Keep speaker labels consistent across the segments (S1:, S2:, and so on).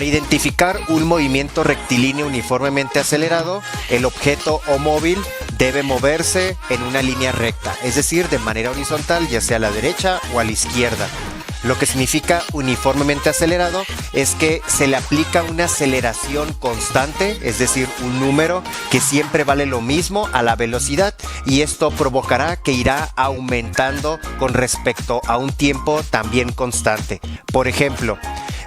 S1: identificar un movimiento rectilíneo uniformemente acelerado, el objeto o móvil debe moverse en una línea recta, es decir, de manera horizontal, ya sea a la derecha o a la izquierda. Lo que significa uniformemente acelerado es que se le aplica una aceleración constante, es decir, un número que siempre vale lo mismo a la velocidad, y esto provocará que irá aumentando con respecto a un tiempo también constante. Por ejemplo,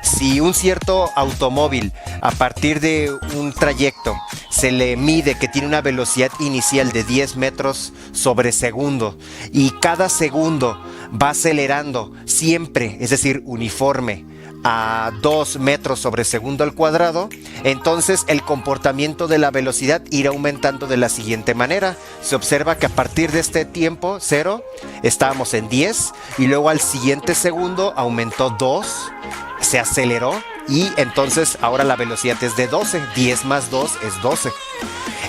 S1: si un cierto automóvil a partir de un trayecto se le mide que tiene una velocidad inicial de 10 metros sobre segundo y cada segundo va acelerando siempre, es decir, uniforme, a 2 metros sobre segundo al cuadrado, entonces el comportamiento de la velocidad irá aumentando de la siguiente manera. Se observa que a partir de este tiempo, 0, estábamos en 10 y luego al siguiente segundo aumentó 2, se aceleró y entonces ahora la velocidad es de 12, 10 más 2 es 12.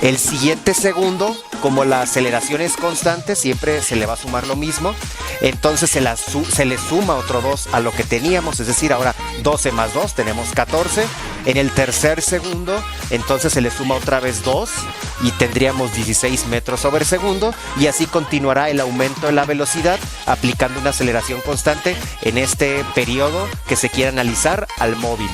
S1: El siguiente segundo, como la aceleración es constante, siempre se le va a sumar lo mismo, entonces se le suma otro 2 a lo que teníamos, es decir, ahora 12 más 2 tenemos 14. En el tercer segundo, entonces se le suma otra vez 2 y tendríamos 16 metros sobre segundo, y así continuará el aumento de la velocidad aplicando una aceleración constante en este periodo que se quiere analizar al móvil.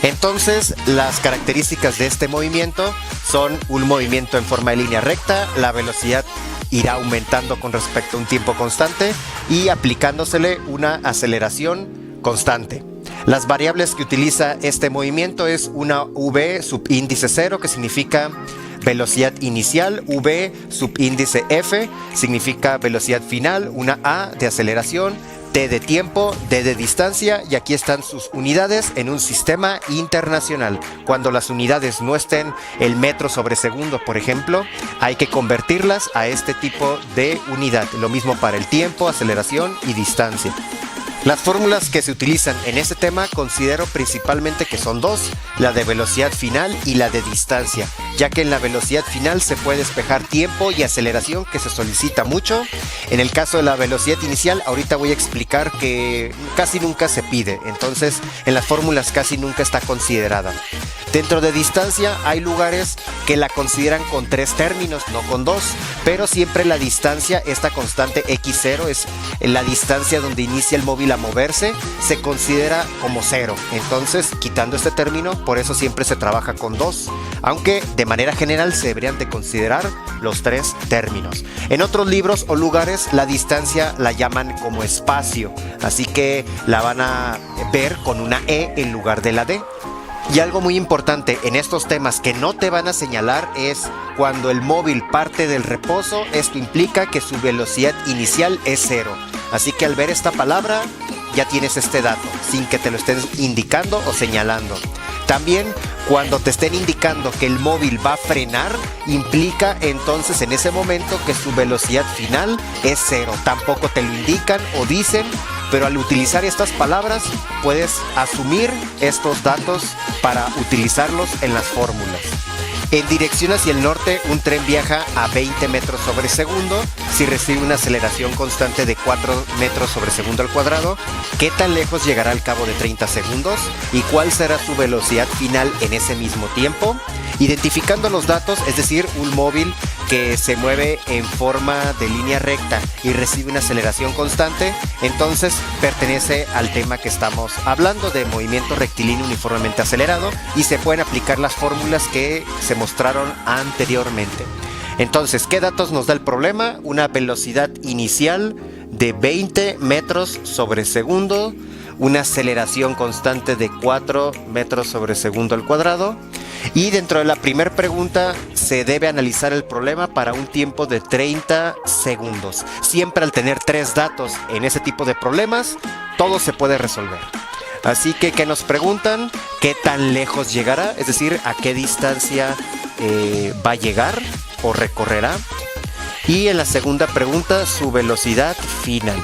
S1: Entonces, las características de este movimiento son un movimiento en forma de línea recta, la velocidad irá aumentando con respecto a un tiempo constante y aplicándosele una aceleración constante. Las variables que utiliza este movimiento es una v subíndice 0, que significa velocidad inicial, v subíndice f significa velocidad final, una a de aceleración, t de tiempo, d de distancia, y aquí están sus unidades en un sistema internacional. Cuando las unidades no estén el metro sobre segundo, por ejemplo, hay que convertirlas a este tipo de unidad. Lo mismo para el tiempo, aceleración y distancia. Las fórmulas que se utilizan en este tema considero principalmente que son dos, la de velocidad final y la de distancia, ya que en la velocidad final se puede despejar tiempo y aceleración, que se solicita mucho. En el caso de la velocidad inicial, ahorita voy a explicar que casi nunca se pide, entonces en las fórmulas casi nunca está considerada. Dentro de distancia hay lugares que la consideran con 3 términos, no con 2, pero siempre la distancia, esta constante x0 es la distancia donde inicia el móvil a moverse, se considera como 0. Entonces, quitando este término, por eso siempre se trabaja con 2, aunque de manera general se deberían de considerar los 3 términos. En otros libros o lugares la distancia la llaman como espacio, así que la van a ver con una e en lugar de la d. Y algo muy importante en estos temas que no te van a señalar es cuando el móvil parte del reposo, esto implica que su velocidad inicial es 0. Así que al ver esta palabra ya tienes este dato, sin que te lo estén indicando o señalando. También cuando te estén indicando que el móvil va a frenar, implica entonces en ese momento que su velocidad final es 0. Tampoco te lo indican o dicen, pero al utilizar estas palabras puedes asumir estos datos para utilizarlos en las fórmulas. En dirección hacia el norte, un tren viaja a 20 metros sobre segundo si recibe una aceleración constante de 4 metros sobre segundo al cuadrado. ¿Qué tan lejos llegará al cabo de 30 segundos? ¿Y cuál será su velocidad final en ese mismo tiempo? Identificando los datos, es decir, un móvil que se mueve en forma de línea recta y recibe una aceleración constante, entonces pertenece al tema que estamos hablando de movimiento rectilíneo uniformemente acelerado, y se pueden aplicar las fórmulas que se mostraron anteriormente. Entonces, ¿qué datos nos da el problema? Una velocidad inicial de 20 metros sobre segundo, una aceleración constante de 4 metros sobre segundo al cuadrado. Y dentro de la primera pregunta se debe analizar el problema para un tiempo de 30 segundos. Siempre al tener 3 datos en ese tipo de problemas, todo se puede resolver. Así que, ¿qué nos preguntan? ¿Qué tan lejos llegará? Es decir, ¿a qué distancia va a llegar o recorrerá? Y en la segunda pregunta, su velocidad final.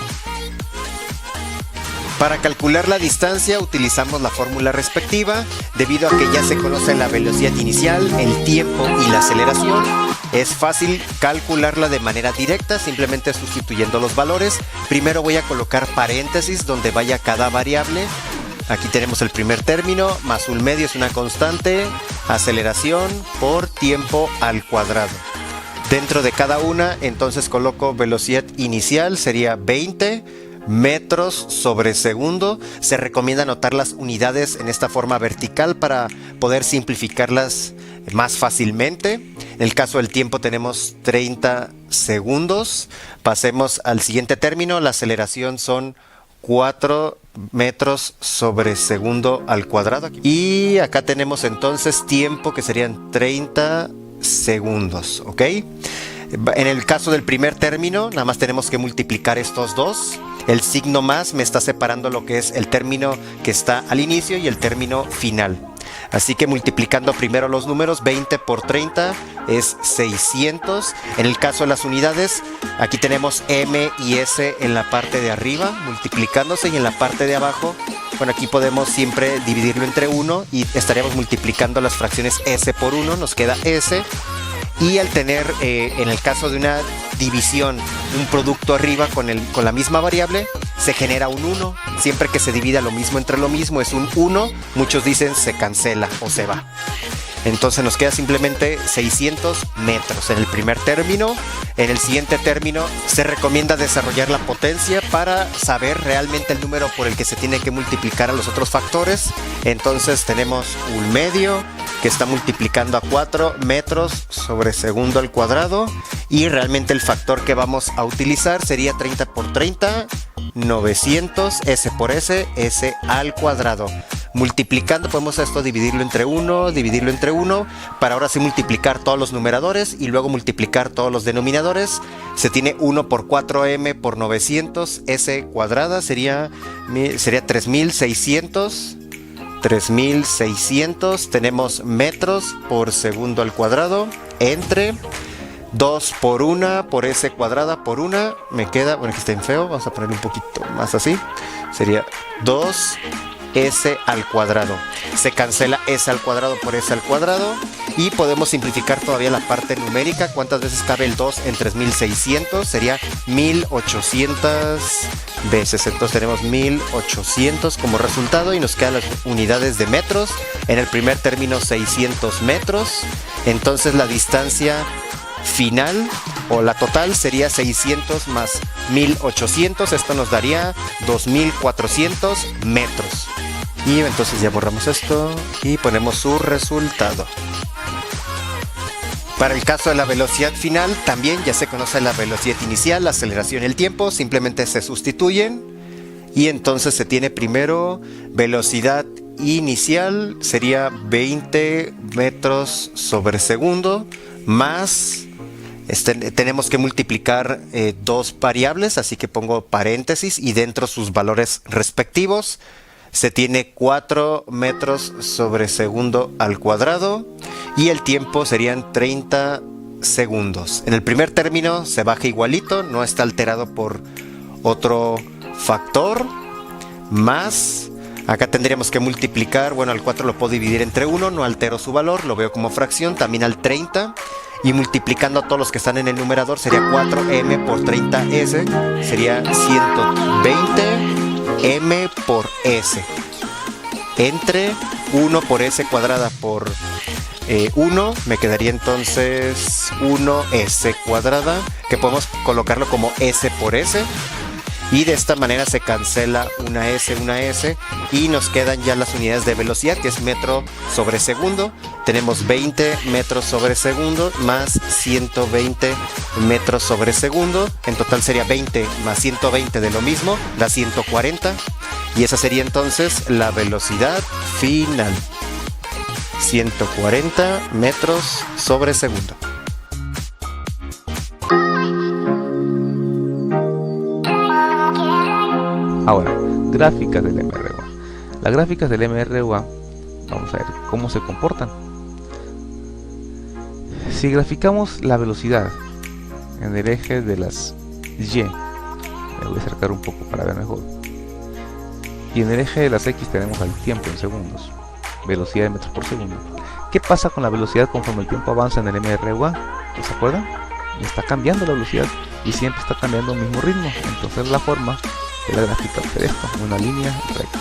S1: Para calcular la distancia utilizamos la fórmula respectiva. Debido a que ya se conoce la velocidad inicial, el tiempo y la aceleración, es fácil calcularla de manera directa, simplemente sustituyendo los valores. Primero voy a colocar paréntesis donde vaya cada variable Aquí tenemos el primer término, más un medio es una constante, aceleración por tiempo al cuadrado. Dentro de cada una, entonces coloco velocidad inicial, sería 20 metros sobre segundo. Se recomienda anotar las unidades en esta forma vertical para poder simplificarlas más fácilmente. En el caso del tiempo tenemos 30 segundos. Pasemos al siguiente término, la aceleración son 4 metros sobre segundo al cuadrado. Y acá tenemos entonces tiempo que serían 30 segundos, ¿ok? En el caso del primer término, nada más tenemos que multiplicar estos dos. El signo más me está separando lo que es el término que está al inicio y el término final. Así que multiplicando primero los números, 20 por 30 es 600. En el caso de las unidades, aquí tenemos M y S en la parte de arriba, multiplicándose, y en la parte de abajo, bueno, aquí podemos siempre dividirlo entre 1 y estaríamos multiplicando las fracciones S por 1, nos queda S. Y al tener, en el caso de una división, un producto arriba con la misma variable, se genera un 1. Siempre que se divida lo mismo entre lo mismo es un 1. Muchos dicen se cancela o se va. Entonces nos queda simplemente 600 metros en el primer término. En el siguiente término se recomienda desarrollar la potencia para saber realmente el número por el que se tiene que multiplicar a los otros factores. Entonces tenemos un medio que está multiplicando a 4 metros sobre segundo al cuadrado. Y realmente el factor que vamos a utilizar sería 30 por 30, 900, S por S, S al cuadrado. Multiplicando podemos esto dividirlo entre 1, dividirlo entre 1, para ahora sí multiplicar todos los numeradores y luego multiplicar todos los denominadores. Se tiene 1 por 4m por 900, S cuadrada sería 3600. 3600, tenemos metros por segundo al cuadrado, entre 2 por 1 por S cuadrada por 1, me queda, bueno, que está en feo, vamos a poner un poquito más así, sería 2 S al cuadrado. Se cancela S al cuadrado por S al cuadrado y podemos simplificar todavía la parte numérica. ¿Cuántas veces cabe el 2 en 3600? Sería 1800 veces. Entonces tenemos 1800 como resultado y nos quedan las unidades de metros. En el primer término 600 metros. Entonces la distancia final o la total sería 600 más 1800, esto nos daría 2400 metros. Y entonces ya borramos esto y ponemos su resultado. Para el caso de la velocidad final, también ya se conoce la velocidad inicial, la aceleración y el tiempo, simplemente se sustituyen. Y entonces se tiene primero velocidad inicial, sería 20 metros sobre segundo, más tenemos que multiplicar dos variables, así que pongo paréntesis y dentro sus valores respectivos. Se tiene 4 metros sobre segundo al cuadrado y el tiempo serían 30 segundos. En el primer término se baja igualito, no está alterado por otro factor, más acá tendríamos que multiplicar, bueno, al 4 lo puedo dividir entre 1, no altero su valor, lo veo como fracción, también al 30. Y multiplicando a todos los que están en el numerador sería 4m por 30s, sería 120m por s, entre 1 por s cuadrada por 1, me quedaría entonces 1s cuadrada, que podemos colocarlo como s por s. Y de esta manera se cancela una S y nos quedan ya las unidades de velocidad, que es metro sobre segundo. Tenemos 20 metros sobre segundo más 120 metros sobre segundo. En total sería 20 más 120 de lo mismo, da 140. Y esa sería entonces la velocidad final. 140 metros sobre segundo.
S2: Ahora, gráficas del MRUA. Las gráficas del MRUA, vamos a ver cómo se comportan. Si graficamos la velocidad en el eje de las Y, me voy a acercar un poco para ver mejor, y en el eje de las X tenemos el tiempo en segundos, velocidad de metros por segundo. ¿Qué pasa con la velocidad conforme el tiempo avanza en el MRUA? ¿Se acuerdan? Está cambiando la velocidad y siempre está cambiando el mismo ritmo. Entonces la forma de la gráfica de esto, una línea recta.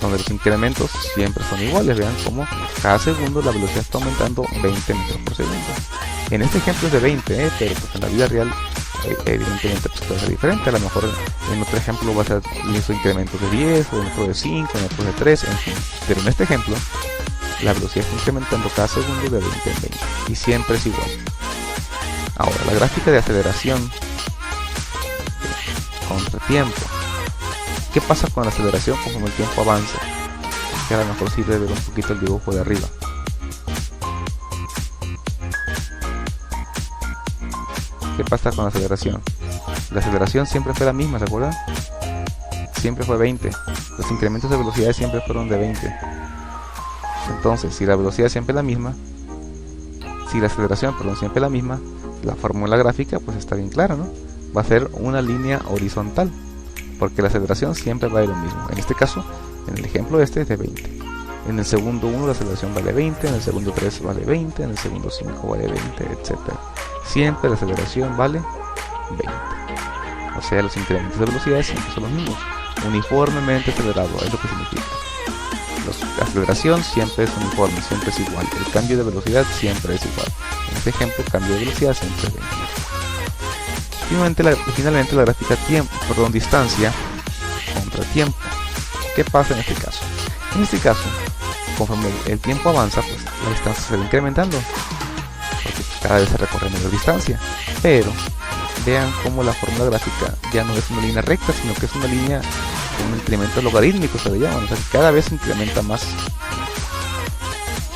S2: donde los incrementos siempre son iguales. Vean cómo cada segundo la velocidad está aumentando 20 metros por segundo. En este ejemplo es de 20, pero pues en la vida real evidentemente pues puede ser diferente. A lo mejor en otro ejemplo va a ser los incrementos de 10, o en otro de 5, en otro de 3, en fin. Pero en este ejemplo la velocidad está incrementando cada segundo de 20 en 20 y siempre es igual. Ahora, la gráfica de aceleración contra tiempo. ¿Qué pasa con la aceleración conforme el tiempo avanza? Que a lo mejor sirve ver un poquito el dibujo de arriba. ¿Qué pasa con la aceleración? La aceleración siempre fue la misma, ¿se acuerdan? Siempre fue 20. Los incrementos de velocidad siempre fueron de 20. Entonces, si la velocidad siempre es la misma, si la aceleración, perdón, siempre es la misma, la fórmula gráfica pues está bien clara, ¿no? Va a ser una línea horizontal, porque la aceleración siempre vale lo mismo. En este caso, en el ejemplo este es de 20. En el segundo 1 la aceleración vale 20, en el segundo 3 vale 20, en el segundo 5 vale 20, etc. Siempre la aceleración vale 20. O sea, los incrementos de velocidad siempre son los mismos. Uniformemente acelerado, es lo que significa. La aceleración siempre es uniforme, siempre es igual. El cambio de velocidad siempre es igual. En este ejemplo, el cambio de velocidad siempre es 20. Finalmente la gráfica distancia contra tiempo. ¿Qué pasa en este caso? En este caso, conforme el tiempo avanza, pues la distancia se va incrementando, porque cada vez se recorre mayor distancia. Pero vean cómo la fórmula gráfica ya no es una línea recta, sino que es una línea con un incremento logarítmico, se le llama. O sea, cada vez se incrementa más.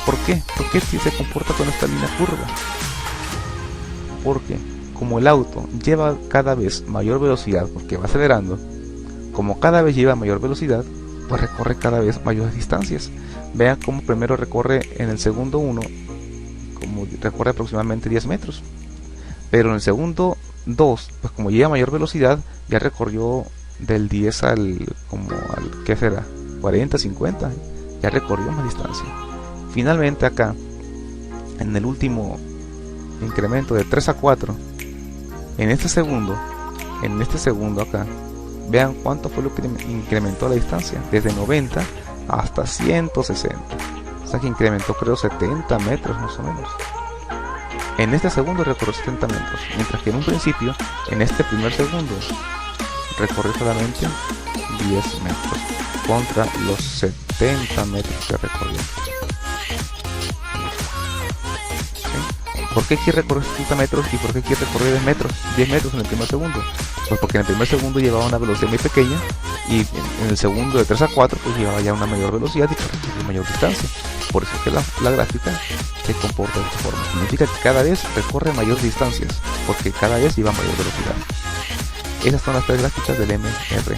S2: ¿Por qué? ¿Por qué se comporta con esta línea curva? Porque como el auto lleva cada vez mayor velocidad, porque va acelerando, como cada vez lleva mayor velocidad, pues recorre cada vez mayores distancias. Vean cómo primero recorre en el segundo 1, como recorre aproximadamente 10 metros. Pero en el segundo 2, pues como lleva mayor velocidad, ya recorrió del 10 ¿qué será? 40, 50, ya recorrió más distancia. Finalmente acá, en el último incremento de 3 a 4, en este segundo acá, vean cuánto fue lo que incrementó la distancia, desde 90 hasta 160. O sea que incrementó, creo, 70 metros más o menos. En este segundo recorrió 70 metros, mientras que en un principio, en este primer segundo, recorrió solamente 10 metros contra los 70 metros que recorrió. ¿Por qué quiere recorrer 70 metros y por qué quiere recorrer 10 metros en el primer segundo? Pues porque en el primer segundo llevaba una velocidad muy pequeña y en el segundo de 3 a 4 pues llevaba ya una mayor velocidad y recorrer mayor distancia. Por eso es que la gráfica se comporta de esta forma. Significa que cada vez recorre mayor distancias porque cada vez lleva mayor velocidad. Esas son las tres gráficas del MR.